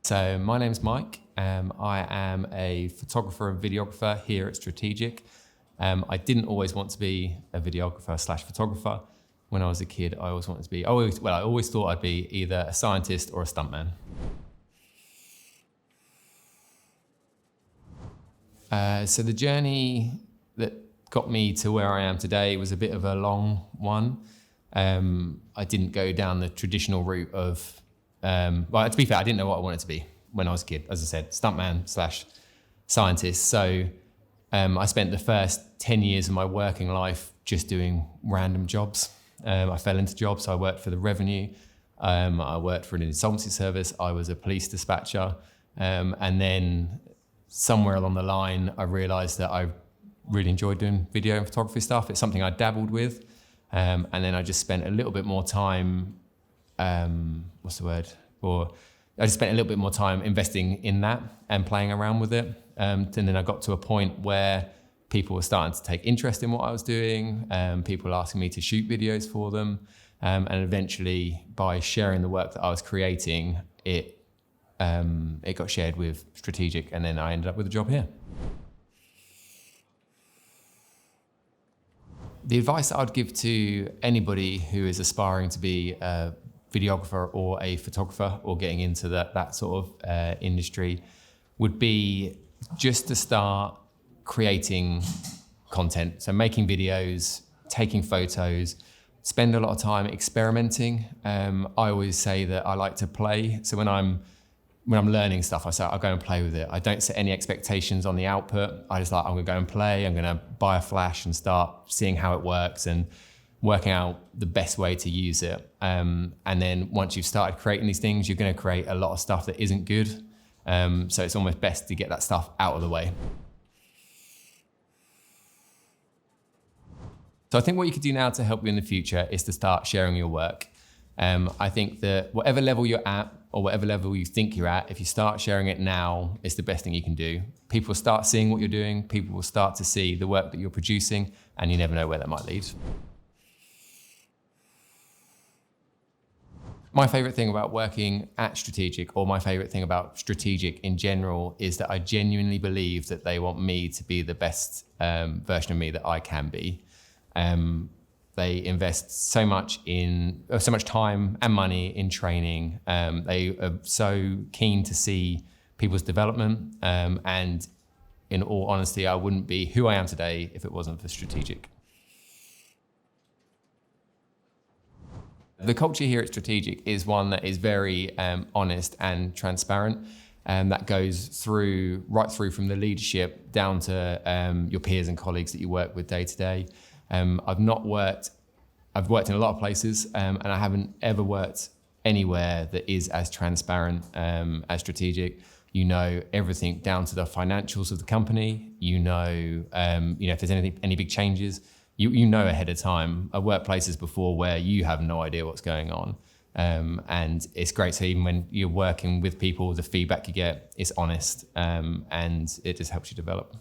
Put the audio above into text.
So my name's Mike. I am a photographer and videographer here at StrategiQ. I didn't always want to be a videographer slash photographer. When I was a kid, I always wanted to be, I always thought I'd be either a scientist or a stuntman. So the journey that got me to where I am today was a bit of a long one. I didn't go down the traditional route of, well, to be fair, I didn't know what I wanted to be when I was a kid. As I said, stuntman slash scientist. So I spent the first 10 years of my working life just doing random jobs. I fell into jobs. I worked for the revenue. I worked for an insolvency service. I was a police dispatcher. And then somewhere along the line, I realized that I really enjoyed doing video and photography stuff. It's something I dabbled with. And then I just spent a little bit more time, I just spent a little bit more time investing in that and playing around with it. And then I got to a point where people were starting to take interest in what I was doing. People were asking me to shoot videos for them. And eventually, by sharing the work that I was creating, it got shared with StrategiQ, and then I ended up with a job here. The advice that I'd give to anybody who is aspiring to be a videographer or a photographer or getting into that sort of industry would be just to start creating content. So making videos, taking photos, spend a lot of time experimenting. I always say that I like to play. So when I'm learning stuff, I'll go and play with it. I don't set any expectations on the output. I'm gonna go and play. I'm gonna buy a flash and start seeing how it works and working out the best way to use it. And then once you've started creating these things, you're gonna create a lot of stuff that isn't good. So it's almost best to get that stuff out of the way. So I think what you could do now to help you in the future is to start sharing your work. I think that whatever level you're at or whatever level you think you're at, if you start sharing it now, it's the best thing you can do. People will start seeing what you're doing, people will start to see the work that you're producing, and you never know where that might lead. My favorite thing about working at StrategiQ, or my favorite thing about StrategiQ in general, is that I genuinely believe that they want me to be the best version of me that I can be. They invest so much time and money in training. They are so keen to see people's development. And in all honesty, I wouldn't be who I am today if it wasn't for StrategiQ. The culture here at StrategiQ is one that is very honest and transparent. That goes right through from the leadership down to your peers and colleagues that you work with day to day. I've worked in a lot of places, and I haven't ever worked anywhere that is as transparent as StrategiQ. You know everything down to the financials of the company. You know if there's any big changes, you know ahead of time. I've worked places before where you have no idea what's going on, and it's great. So even when you're working with people, the feedback you get is honest, and it just helps you develop.